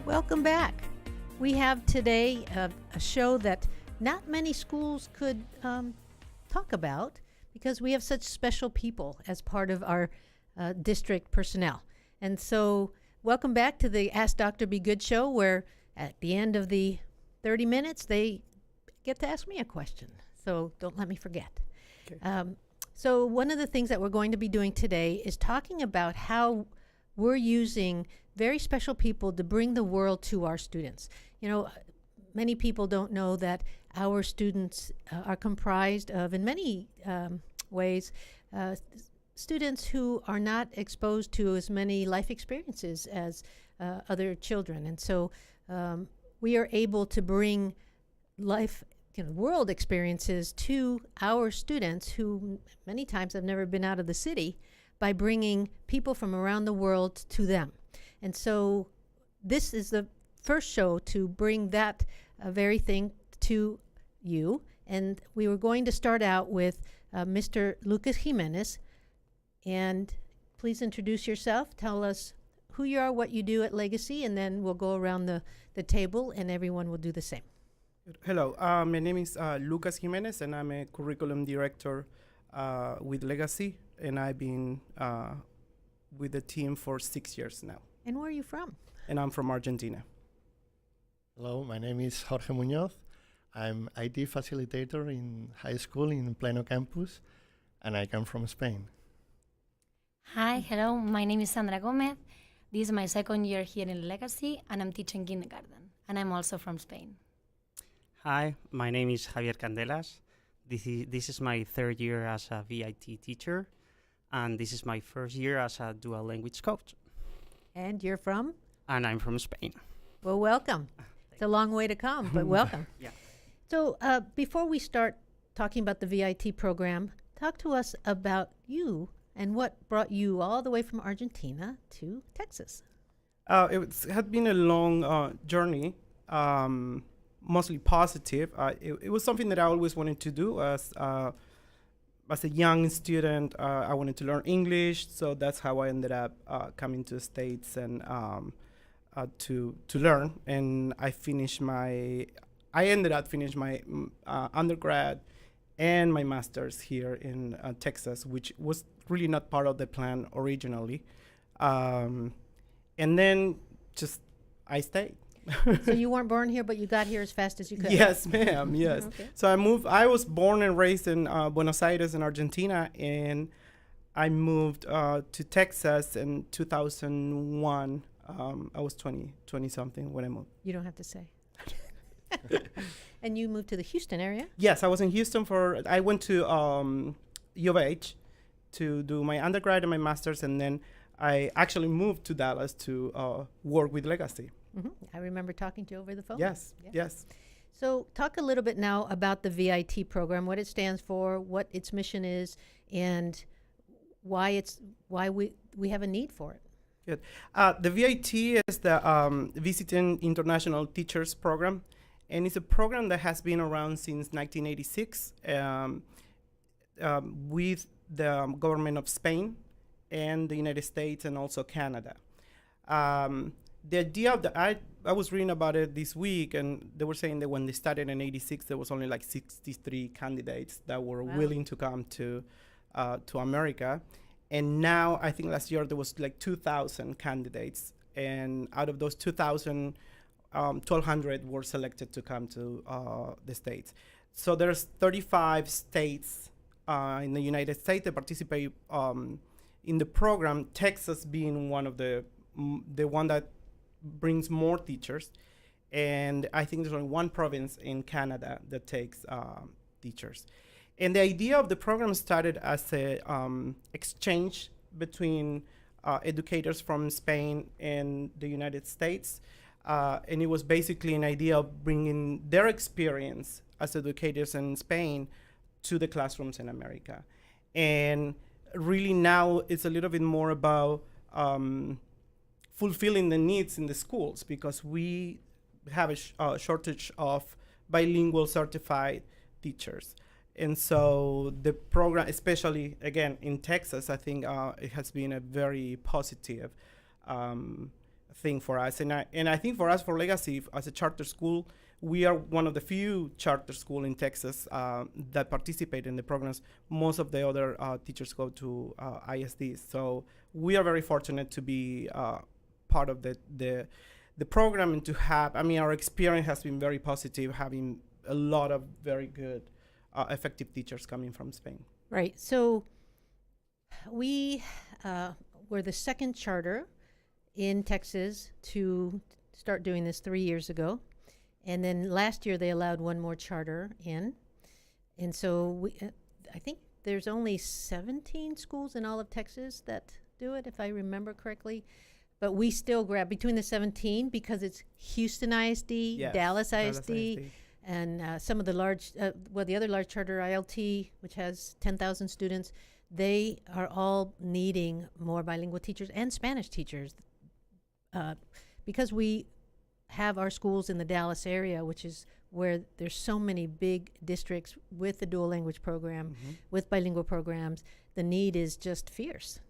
Welcome back. We have today a show that not many schools could talk about because we have such special people as part of our district personnel. And so welcome back to the Ask Dr. Be Good show, where at the end of the 30 minutes, they get to ask me a question. So don't let me forget. Okay. So one of the things that we're going to be doing today is talking about how we're using very special people to bring the world to our students. You know, many people don't know that our students are comprised of, in many ways, students who are not exposed to as many life experiences as other children. And so we are able to bring life, world experiences to our students who many times have never been out of the city, by bringing people from around the world to them. And so this is the first show to bring that very thing to you. And we were going to start out with Mr. Lucas Jimenez. And please introduce yourself. Tell us who you are, what you do at Legacy, and then we'll go around the table and everyone will do the same. Hello, my name is Lucas Jimenez, and I'm a curriculum director with Legacy, and I've been with the team for 6 years now. And where are you from? And I'm from Argentina. Hello, my name is Jorge Muñoz. I'm IT facilitator in high school in Pleno campus, and I come from Spain. Hi, hello, my name is Sandra Gomez. This is my second year here in Legacy, and I'm teaching kindergarten, and I'm also from Spain. Hi, my name is Javier Candelas. This is my third year as a VIT teacher, and this is my first year as a dual language coach. And you're from? And I'm from Spain. Well, welcome. It's a long way to come, but welcome. Yeah. So before we start talking about the VIT program, talk to us about you and what brought you all the way from Argentina to Texas. It had been a long journey, mostly positive. It was something that I always wanted to do as a young student. I wanted to learn English, so that's how I ended up coming to the States and to learn. And I ended up finishing my undergrad and my master's here in Texas, which was really not part of the plan originally. And then just I stayed. So you weren't born here, but you got here as fast as you could? Yes, ma'am, yes. Okay. So I was born and raised in Buenos Aires in Argentina, and I moved to Texas in 2001. I was 20-something when I moved. You don't have to say. And you moved to the Houston area? Yes, I was in Houston I went to U of H to do my undergrad and my master's, and then I actually moved to Dallas to work with Legacy. Mm-hmm. I remember talking to you over the phone. Yes, yeah. Yes. So talk a little bit now about the VIT program, what it stands for, what its mission is, and why we have a need for it. Good. The VIT is the Visiting International Teachers Program, and it's a program that has been around since 1986 with the government of Spain and the United States and also Canada. The idea of I was reading about it this week, and they were saying that when they started in 86, there was only like 63 candidates that were willing to come to America. And now, I think last year there was like 2,000 candidates. And out of those 2,000, 1,200 were selected to come to the States. So there's 35 states in the United States that participate in the program, Texas being one of the one that brings more teachers, and I think there's only one province in Canada that takes teachers. And the idea of the program started as a exchange between educators from Spain and the United States, and it was basically an idea of bringing their experience as educators in Spain to the classrooms in America. And really now it's a little bit more about fulfilling the needs in the schools, because we have a shortage of bilingual certified teachers. And so the program, especially again in Texas, I think it has been a very positive thing for us. And I think for us, for Legacy, as a charter school, we are one of the few charter school in Texas that participate in the programs. Most of the other teachers go to ISDs. So we are very fortunate to be part of the program and to have, I mean, our experience has been very positive, having a lot of very good, effective teachers coming from Spain. Right. So we were the second charter in Texas to start doing this 3 years ago. And then last year they allowed one more charter in. And so we, I think there's only 17 schools in all of Texas that do it, if I remember correctly. But we still grab between the 17 because it's Houston ISD, Yes, Dallas Dallas ISD, ISD. and some of the large, the other large charter, ILT, which has 10,000 students, they are all needing more bilingual teachers and Spanish teachers because we have our schools in the Dallas area, which is where there's so many big districts with the dual language program, with bilingual programs. The need is just fierce.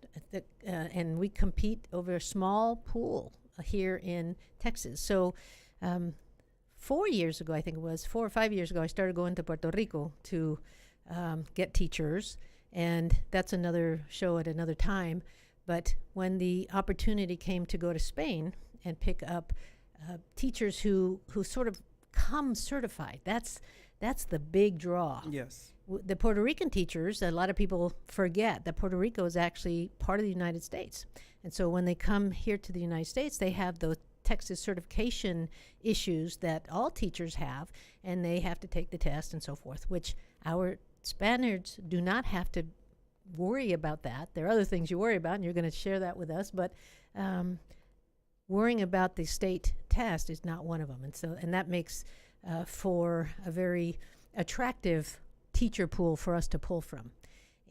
And we compete over a small pool here in Texas. So 4 years ago, I think it was 4 or 5 years ago, I started going to Puerto Rico to get teachers. And that's another show at another time. But when the opportunity came to go to Spain and pick up teachers who sort of come certified, that's the big draw. Yes. The Puerto Rican teachers, a lot of people forget that Puerto Rico is actually part of the United States. And so when they come here to the United States, they have those Texas certification issues that all teachers have, and they have to take the test and so forth, which our Spaniards do not have to worry about that. There are other things you worry about, and you're going to share that with us, but worrying about the state test is not one of them. And that makes for a very attractive teacher pool for us to pull from.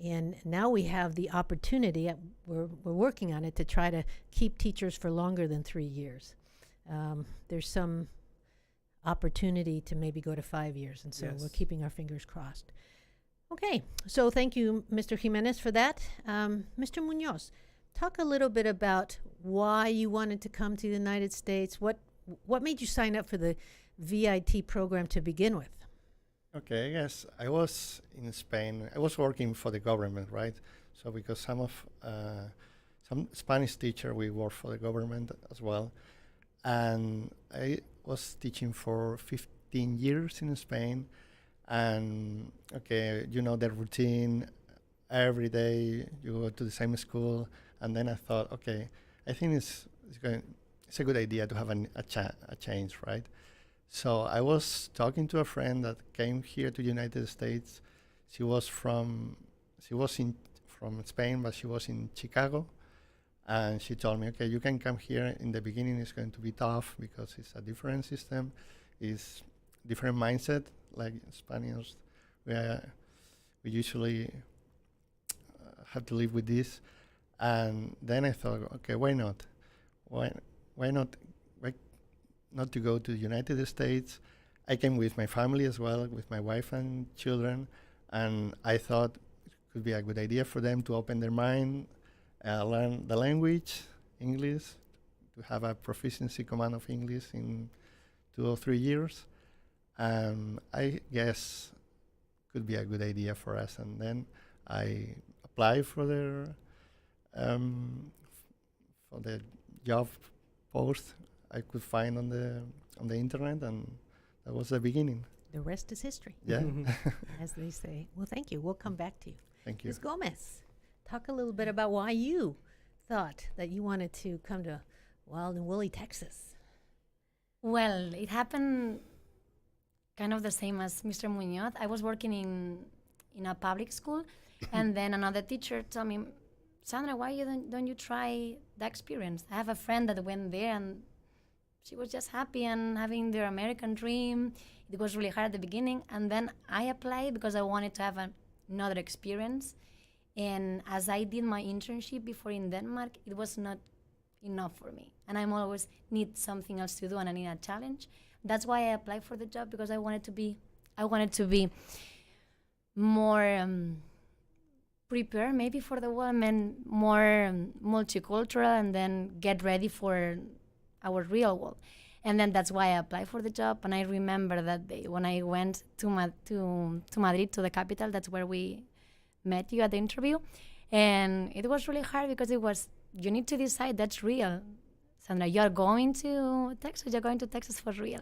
And now we have the opportunity, we're working on it, to try to keep teachers for longer than 3 years. There's some opportunity to maybe go to 5 years, and so Yes. we're keeping our fingers crossed. Okay, so thank you, Mr. Jimenez, for that. Mr. Munoz, talk a little bit about why you wanted to come to the United States. What made you sign up for the VIT program to begin with? Okay, yes, I was in Spain. I was working for the government, right? So because some Spanish teacher, we work for the government as well, and I was teaching for 15 years in Spain. And okay, you know the routine. Every day you go to the same school, and then I thought, okay, I think it's a good idea to have a change, right? So I was talking to a friend that came here to the United States. She was from Spain, but she was in Chicago, and she told me, okay, you can come here. In the beginning, it's going to be tough because it's a different system, it's different mindset. Like Spaniards, we usually have to live with this. And then I thought, okay, why not? Why not to go to the United States? I came with my family as well, with my wife and children, and I thought it could be a good idea for them to open their mind, learn the language, English, to have a proficiency command of English in 2 or 3 years. I guess could be a good idea for us. And then I applied for the job post I could find on the internet, and that was the beginning. The rest is history, Yeah. as they say. Well, thank you. We'll come back to you. Thank you. Ms. Gomez, talk a little bit about why you thought that you wanted to come to Weld and Willy, Texas. Well, it happened kind of the same as Mr. Munoz. I was working in a public school, and then another teacher told me, Sandra, why don't you try the experience? I have a friend that went there, and she was just happy and having their American dream. It was really hard at the beginning, and then I applied because I wanted to have another experience. And as I did my internship before in Denmark, it was not enough for me. And I'm always need something else to do, and I need a challenge. That's why I applied for the job, because I wanted to be more prepared maybe for the world, and more multicultural, and then get ready for our real world. And then that's why I applied for the job. And I remember that day when I went to Madrid, to the capital. That's where we met you at the interview. And it was really hard because you need to decide that's real. Sandra, you're going to Texas for real.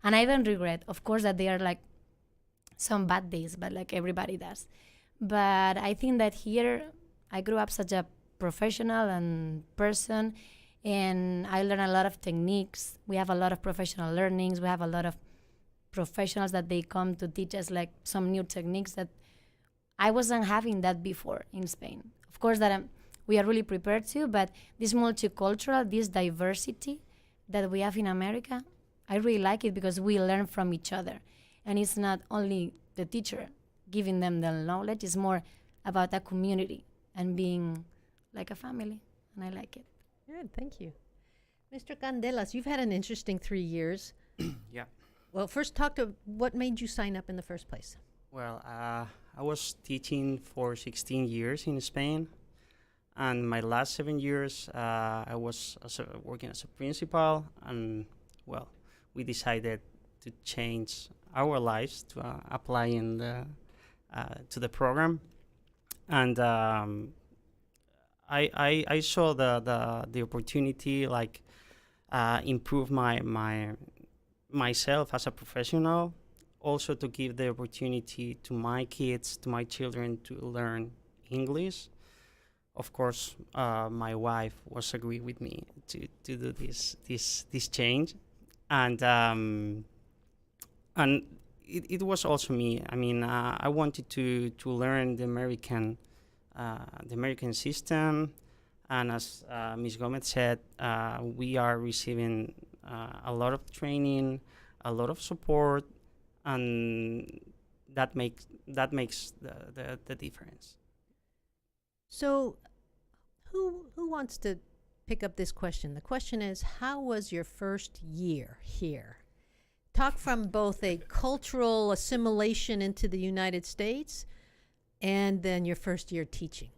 And I don't regret, of course, that there are like some bad days, but like everybody does. But I think that here I grew up such a professional and person, and I learned a lot of techniques. We have a lot of professional learnings. We have a lot of professionals that they come to teach us like some new techniques that I wasn't having that before in Spain. Of course, that we are really prepared to, but this multicultural, this diversity that we have in America, I really like it because we learn from each other. And it's not only the teacher giving them the knowledge, it's more about a community and being like a family, and I like it. Good, thank you. Mr. Candelas, you've had an interesting 3 years. Yeah. Well, first talk to what made you sign up in the first place? Well, I was teaching for 16 years in Spain, and my last 7 years I was working as a principal, and well, we decided to change our lives to apply to the program, and I saw the opportunity like improve myself as a professional, also to give the opportunity to my kids, to my children, to learn English. Of course, my wife was agree with me to do this change, and it was also me. I mean, I wanted to learn the American system, and as Ms. Gomez said, we are receiving a lot of training, a lot of support, and that makes the difference. So, who wants to pick up this question? The question is, how was your first year here? Talk from both a cultural assimilation into the United States and then your first year teaching.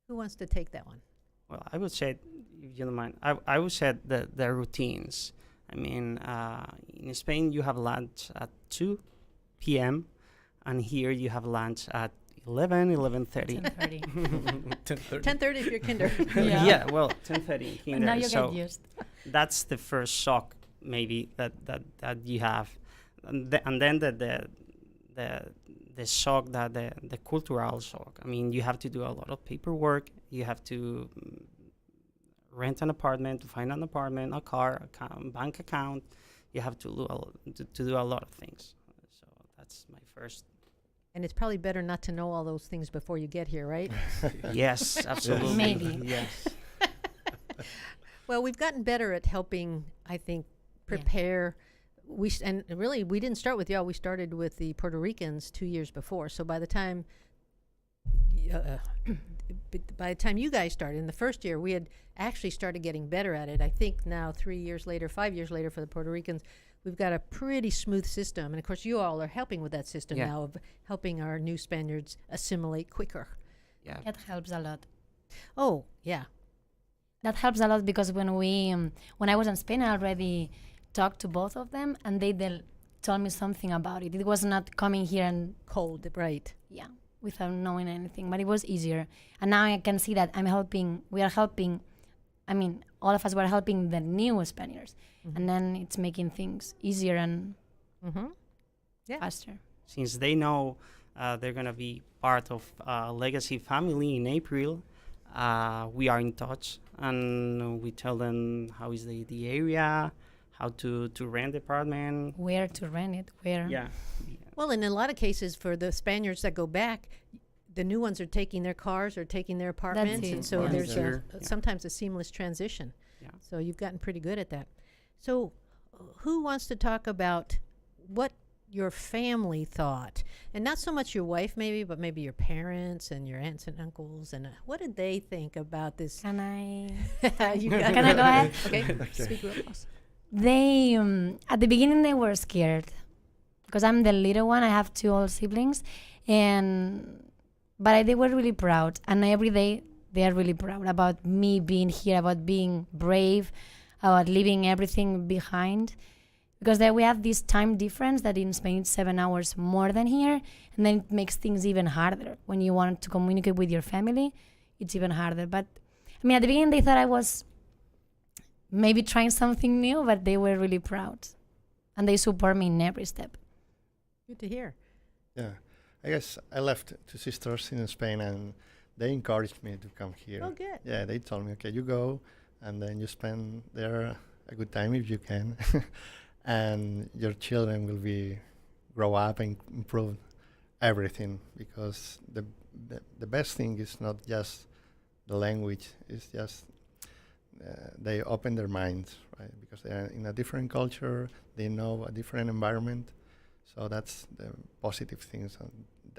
Who wants to take that one? Well, I would say, if you don't mind, I would say the routines. I mean, in Spain you have lunch at 2 p.m. and here you have lunch at 11:30. 10:30. 10:30 if you're kinder. Yeah, well, 10:30 kinder. Now you so get used. that's the first shock maybe that you have, and then the shock, that the cultural shock. I mean, you have to do a lot of paperwork. You have to rent an apartment, to find an apartment, a car, bank account. You have to do a lot of things. So that's my first. And it's probably better not to know all those things before you get here, right? Yes, absolutely. Maybe. Yes. Well, we've gotten better at helping, I think, prepare. And really, we didn't start with y'all. We started with the Puerto Ricans 2 years before. So by the time you guys started in the first year, we had actually started getting better at it. I think now 5 years later for the Puerto Ricans, we've got a pretty smooth system. And of course, you all are helping with that system now of helping our new Spaniards assimilate quicker. Yeah. That helps a lot. Oh, yeah. That helps a lot because when I was in Spain, I already talked to both of them, and they told me something about it. It was not coming here and Cold, right. yeah, without knowing anything, but it was easier. And now I can see that we are helping, I mean, all of us were helping the new Spaniards, and then it's making things easier and faster. Since they know they're going to be part of Legacy family in April, we are in touch, and we tell them how is the area, how to rent the apartment. Where to rent it, where. Yeah. Well, and in a lot of cases, for the Spaniards that go back, the new ones are taking their cars or taking their apartments, it. and so Yeah. there's Sure. sometimes a seamless transition. Yeah. So you've gotten pretty good at that. So who wants to talk about what your family thought? And not so much your wife maybe, but maybe your parents and your aunts and uncles. And what did they think about this? Can I Can I go ahead? Okay, speak real close. They, at the beginning, they were scared because I'm the little one. I have 2 older siblings, but they were really proud. And every day, they are really proud about me being here, about being brave, about leaving everything behind. Because there we have this time difference that in Spain it's 7 hours more than here, and then it makes things even harder. When you want to communicate with your family, it's even harder. But I mean, at the beginning they thought I was maybe trying something new, but they were really proud. And they support me in every step. Good to hear. Yeah, I guess I left two sisters in Spain, and they encouraged me to come here. Oh, good. Yeah, they told me, okay, you go, and then you spend there a good time if you can, and your children will be grow up and improve everything, because the best thing is not just the language, it's just they open their minds, right? Because they are in a different culture, they know a different environment, so that's the positive things,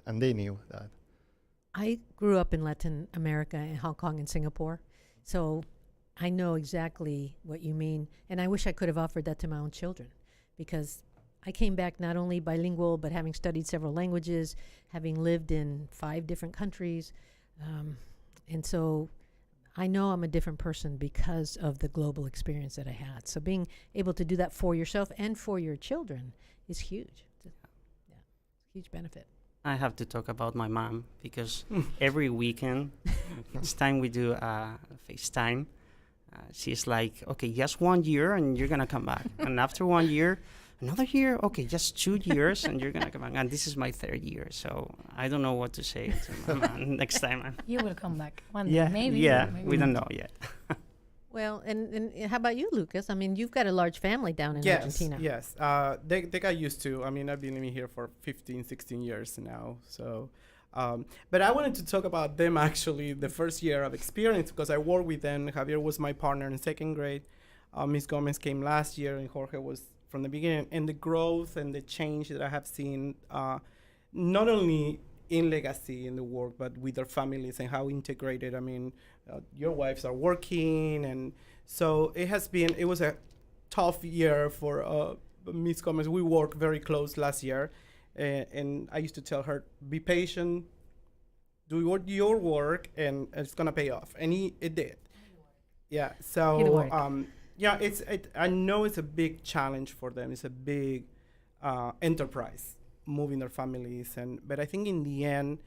and they knew that. I grew up in Latin America, in Hong Kong and Singapore, so I know exactly what you mean, and I wish I could have offered that to my own children, because I came back not only bilingual, but having studied several languages, having lived in 5 different countries, and so I know I'm a different person because of the global experience that I had. So being able to do that for yourself and for your children is huge. Yeah, huge benefit. I have to talk about my mom because every weekend, each time we do FaceTime, she's like, okay, just 1 year and you're going to come back. And after 1 year, another year, okay, just 2 years and you're going to come back. And this is my 3rd year. So I don't know what to say to my mom next time. You will come back one day, Yeah, maybe. yeah, maybe we not. don't know yet. Well, and how about you, Lucas? I mean, you've got a large family down in Argentina. Yes, they got used to. I mean, I've been living here for 15, 16 years now. So, but I wanted to talk about them actually the first year of experience because I worked with them. Javier was my partner in 2nd grade. Miss Gomez came last year, and Jorge was from the beginning. And the growth and the change that I have seen, not only in Legacy in the work, but with their families and how integrated. I mean, your wives are working, and so it was a tough year for Miss Gomez. We worked very close last year, and I used to tell her, be patient, do your work, and it's gonna pay off, and it did. Yeah, so yeah, I know it's a big challenge for them. It's a big enterprise, moving their families, but I think in the end,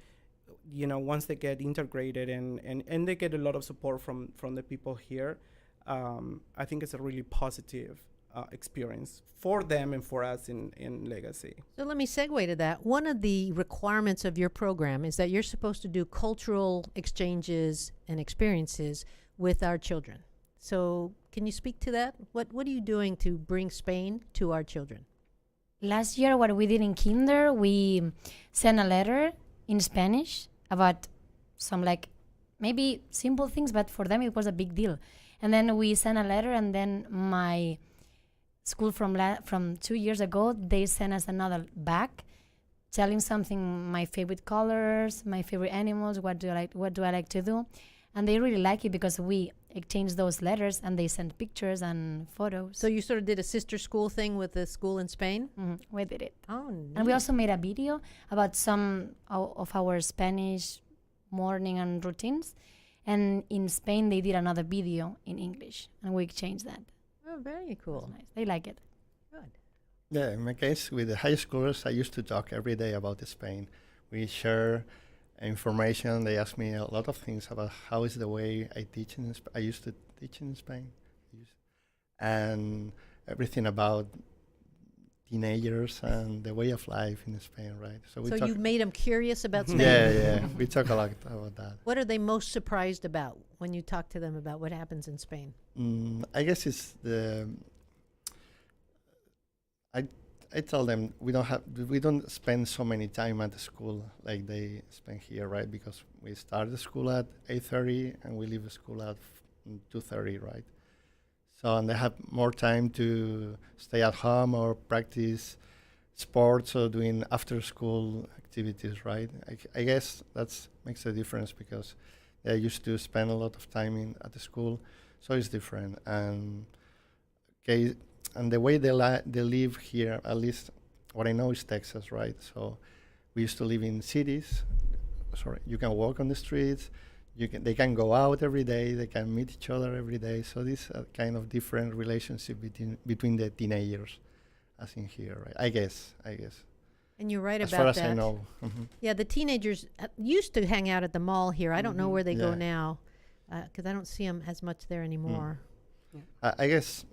once they get integrated and they get a lot of support from the people here, I think it's a really positive experience for them and for us in Legacy. So let me segue to that. One of the requirements of your program is that you're supposed to do cultural exchanges and experiences with our children. So can you speak to that? What are you doing to bring Spain to our children? Last year, what we did in kinder, we sent a letter in Spanish about some maybe simple things, but for them it was a big deal. And then we sent a letter, and then my school from 2 years ago, they sent us another back, telling something, my favorite colors, my favorite animals, what do I like to do, and they really like it because we exchanged those letters and they sent pictures and photos. So you sort of did a sister school thing with the school in Spain? We did it. Oh, neat. And we also made a video about some of our Spanish morning and routines. And in Spain, they did another video in English, and we exchanged that. Oh, very It was cool. nice. They like it. Good. Yeah, in my case, with the high schoolers, I used to talk every day about Spain. We share information. They ask me a lot of things about how is the way I teach in Spain. I used to teach in Spain. And everything about teenagers and the way of life in Spain, right? So So you made them curious about Spain? yeah, we talk a lot about that. What are they most surprised about when you talk to them about what happens in Spain? I guess it's I tell them we don't spend so many time at the school like they spend here, right? Because we start the school at 8:30 and we leave the school at 2:30, right? So and they have more time to stay at home or practice sports or doing after school activities, right? I guess that makes a difference because they used to spend a lot of time at the school, so it's different. And the way they live here, at least what I know is Texas, right? So we used to live in cities. You can walk on the streets, they can go out every day, they can meet each other every day. So this kind of different relationship between the teenagers, as in here, right? I guess. And you're right As about far as that. I know. Mhm. Yeah, the teenagers used to hang out at the mall here. I don't know where they go Yeah. now, because I don't see them as much there anymore. I guess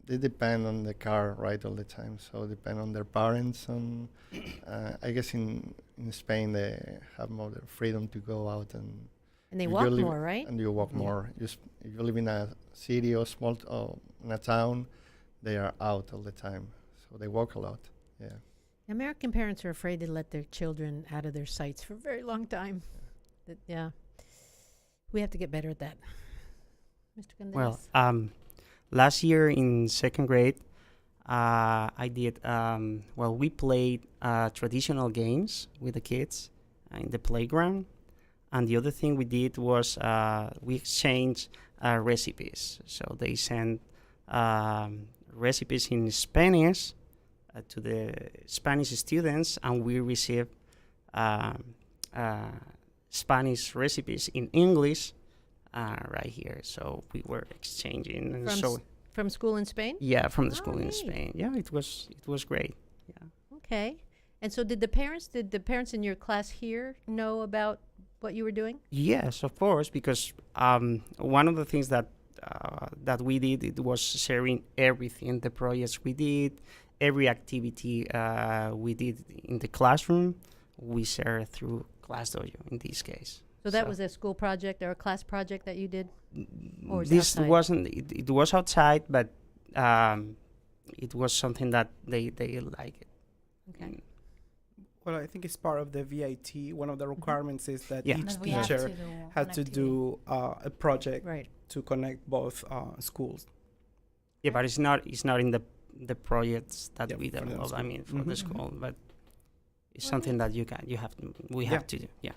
they depend on the car, right, all the time. So depend on their parents. I guess in Spain they have more the freedom to go out and And they if walk you live- more, right? and you walk Yeah. more. If you live in a city or in a town, they are out all the time. So they walk a lot. Yeah. American parents are afraid to let their children out of their sights for a very long time. Yeah. We have to get better at that. Mr. Gonzalez. Well, last year in second grade, I did. We played traditional games with the kids in the playground, and the other thing we did was we exchanged recipes. So they sent recipes in Spanish to the Spanish students, and we received Spanish recipes in English right here. So we were exchanging, and From school in Spain? yeah, from the Oh, school in neat. Spain. Yeah, it was great. Yeah. Okay. And so did the parents in your class here know about what you were doing? Yes, of course, because one of the things that we did, it was sharing everything, the projects we did, every activity we did in the classroom, we share through Class Dojo in this case. So that was a school project or a class project that you did? Or was it This outside? wasn't. It was outside, but it was something that they liked. Okay. Well, I think it's part of the VIT. One of the requirements is that Yeah. each That we have teacher to do had an to activity. do a project Right. to connect both schools. Yeah, but it's not in the projects that Yeah, we for the develop. I school. mean, for the Mhm. school, but it's Well, something neat. that we Yeah. have to do. Yeah.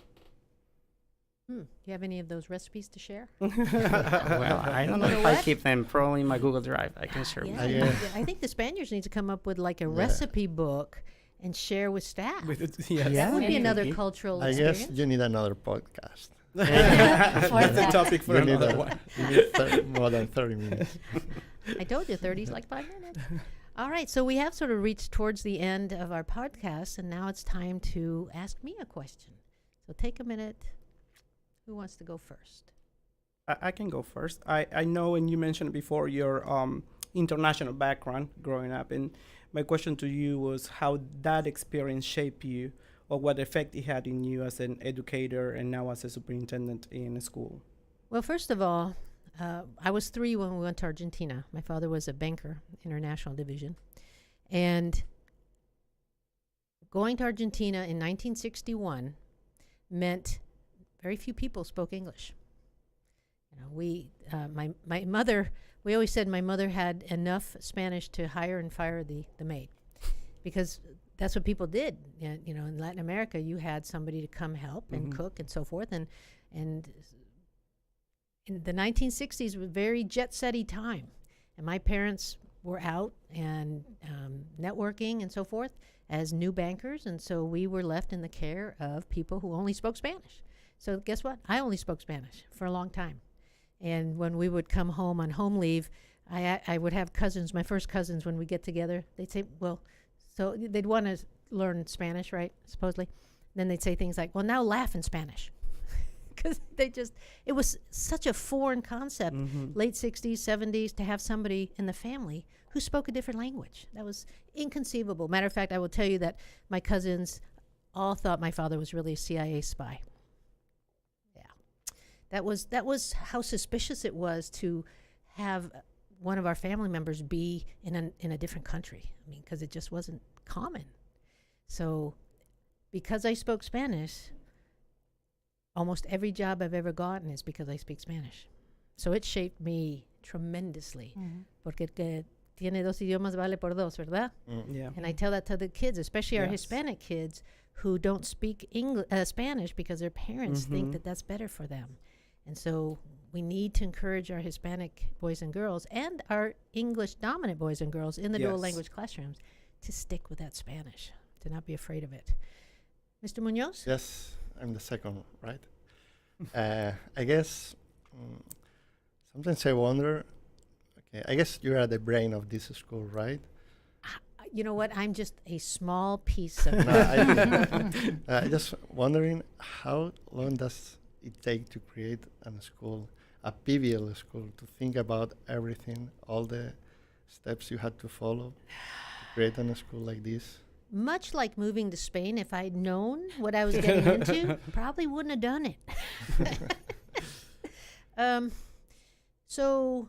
Do you have any of those recipes to share? Well, I don't know You know if I what? keep them. Probably in my Google Drive. I can share. Yeah, with you. Yeah. I think the Spaniards need to come up with like a Yeah. recipe book and share with staff. Yes. That would be Yeah. another Maybe. cultural I guess experience. you need another podcast. That's a topic for You need another one. you need more than 30 minutes. I told you 30 is like 5 minutes. All right, so we have sort of reached towards the end of our podcast, and now it's time to ask me a question. So take a minute. Who wants to go first? I can go first. I know, and you mentioned before your international background growing up, and my question to you was how that experience shaped you, or what effect it had in you as an educator and now as a superintendent in a school. Well, first of all, I was 3 when we went to Argentina. My father was a banker, international division. And going to Argentina in 1961 meant very few people spoke English. You know, my mother, we always said my mother had enough Spanish to hire and fire the maid, because that's what people did. You know, in Latin America, you had somebody to come help and Mhm. cook and so forth. And in the 1960s was a very jet-setty time. And my parents were out and networking and so forth as new bankers. And so we were left in the care of people who only spoke Spanish. So guess what? I only spoke Spanish for a long time. And when we would come home on home leave, I would have cousins, my first cousins, when we get together, they'd say, well, so they'd want to learn Spanish, right, supposedly. Then they'd say things like, well, now laugh in Spanish. Because it was such a foreign concept, late 60s, 70s, to have somebody in the family who spoke a different language. That was inconceivable. Matter of fact, I will tell you that my cousins all thought my father was really a CIA spy. That was how suspicious it was to have one of our family members be in a different country. I mean, because it just wasn't common. So, because I spoke Spanish, almost every job I've ever gotten is because I speak Spanish. So it shaped me tremendously. Porque el que tiene 2 idiomas vale por 2, ¿verdad? Yeah. And I tell that to the kids, especially our Yes. Hispanic kids who don't speak Spanish because their parents think that that's better for them. And so we need to encourage our Hispanic boys and girls and our English dominant boys and girls in the dual Yes. language classrooms to stick with that Spanish, to not be afraid of it. Mr. Munoz? Yes, I'm the second, right? I guess sometimes I wonder. Okay, I guess you are the brain of this school, right? You know what? I'm just a small piece of No, I just wondering how long does it take to create a school, a PBL school, to think about everything, all the steps you had to follow to create a school like this? Much like moving to Spain, if I'd known what I was getting into, probably wouldn't have done it. So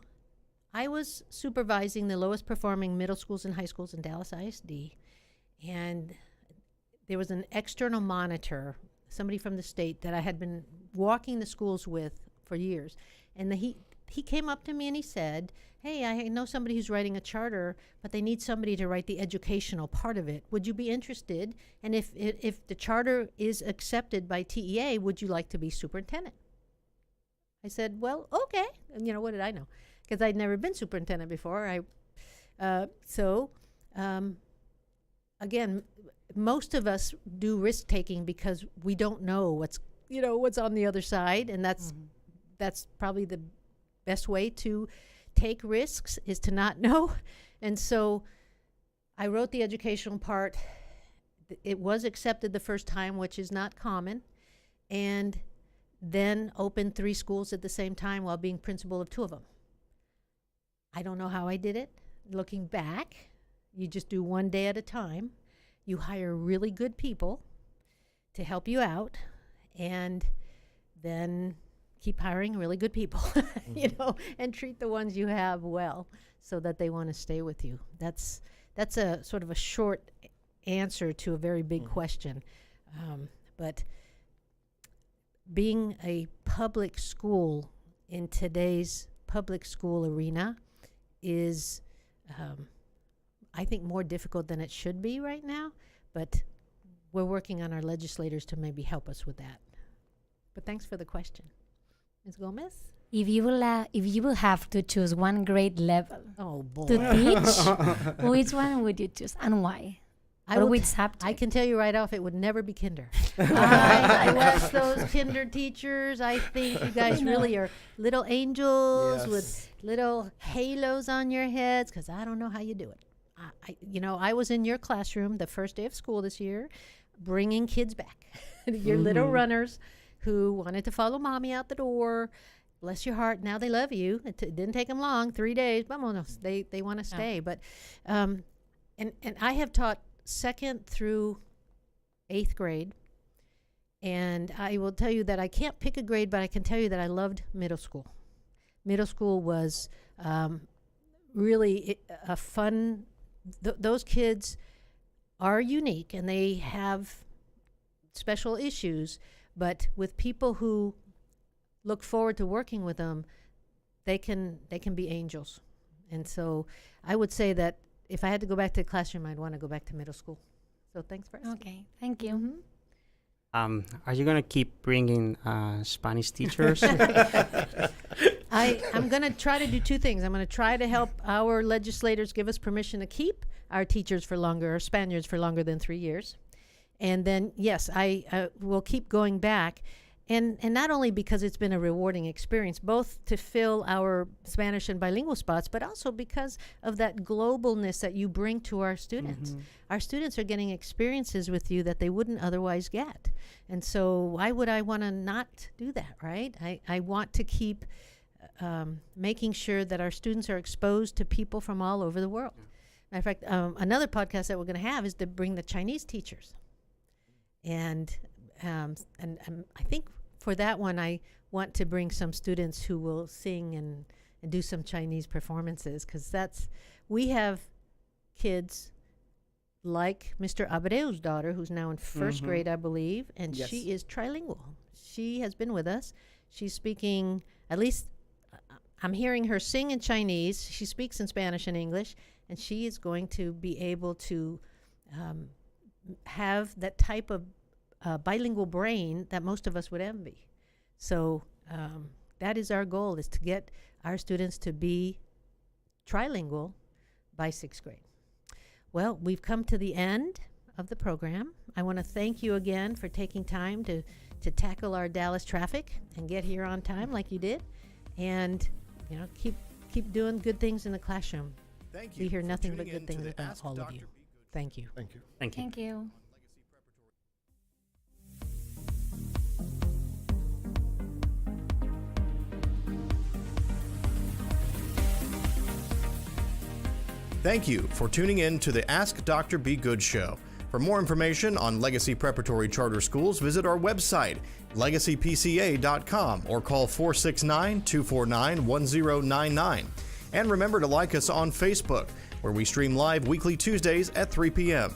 I was supervising the lowest performing middle schools and high schools in Dallas ISD, and there was an external monitor, somebody from the state that I had been walking the schools with for years, and he came up to me and he said, "Hey, I know somebody who's writing a charter, but they need somebody to write the educational part of it. Would you be interested? And if the charter is accepted by TEA, would you like to be superintendent?" I said, "Well, okay." And, what did I know? Because I'd never been superintendent before. Again, most of us do risk taking because we don't know what's on the other side, and that's probably the best way to take risks, is to not know. And so I wrote the educational part. It was accepted the first time, which is not common, and then opened 3 schools at the same time while being principal of 2 of them. I don't know how I did it. Looking back, you just do one day at a time. You hire really good people to help you out, and then keep hiring really good people, and treat the ones you have well so that they want to stay with you. That's a sort of a short answer to a very big question. But being a public school in today's public school arena is, I think, more difficult than it should be right now, but we're working on our legislators to maybe help us with that. But thanks for the question. Ms. Gomez? If you will have to choose one grade level To to teach, which one would you choose and why? Or which subject? I can tell you right off, it would never be kinder. I bless those kinder teachers. I think you guys really are little angels with little halos on your heads, because I don't know how you do it. I was in your classroom the first day of school this year, bringing kids back, your little runners who wanted to follow mommy out the door. Bless your heart. Now they love you. It didn't take them long, 3 days. Vámonos. They want to stay. But and I have taught 2nd through 8th grade, and I will tell you that I can't pick a grade, but I can tell you that I loved middle school. Middle school was really a fun. Those kids are unique and they have special issues, but with people who look forward to working with them, they can be angels. And so I would say that if I had to go back to the classroom, I'd want to go back to middle school. So thanks for asking. Okay, thank you. Are you going to keep bringing Spanish teachers? I'm going to try to do 2 things. I'm going to try to help our legislators give us permission to keep our teachers for longer, our Spaniards for longer than 3 years. And then, yes, I will keep going back. And not only because it's been a rewarding experience, both to fill our Spanish and bilingual spots, but also because of that globalness that you bring to our students. Our students are getting experiences with you that they wouldn't otherwise get. And so why would I want to not do that, right? I want to keep making sure that our students are exposed to people from all over the world. Matter of fact, another podcast that we're going to have is to bring the Chinese teachers. And I think for that one, I want to bring some students who will sing and do some Chinese performances, because we have kids like Mr. Abreu's daughter, who's now in 1st grade, I believe, and she is trilingual. She has been with us. She's speaking, at least I'm hearing her sing in Chinese. She speaks in Spanish and English, and she is going to be able to have that type of bilingual brain that most of us would envy. So that is our goal, is to get our students to be trilingual by 6th grade. Well, we've come to the end of the program. I want to thank you again for taking time to to tackle our Dallas traffic and get here on time like you did, and keep doing good things in the classroom. Thank you. We hear for nothing but tuning good in to things the about Ask all of Dr. you. Be Good Thank you. Thank you. Thank you. Thank you. Thank you for tuning in to the Ask Dr. Be Good show. For more information on Legacy Preparatory Charter Schools, visit our website, legacypca.com, or call 469-249-1099. And remember to like us on Facebook, where we stream live weekly Tuesdays at 3 p.m.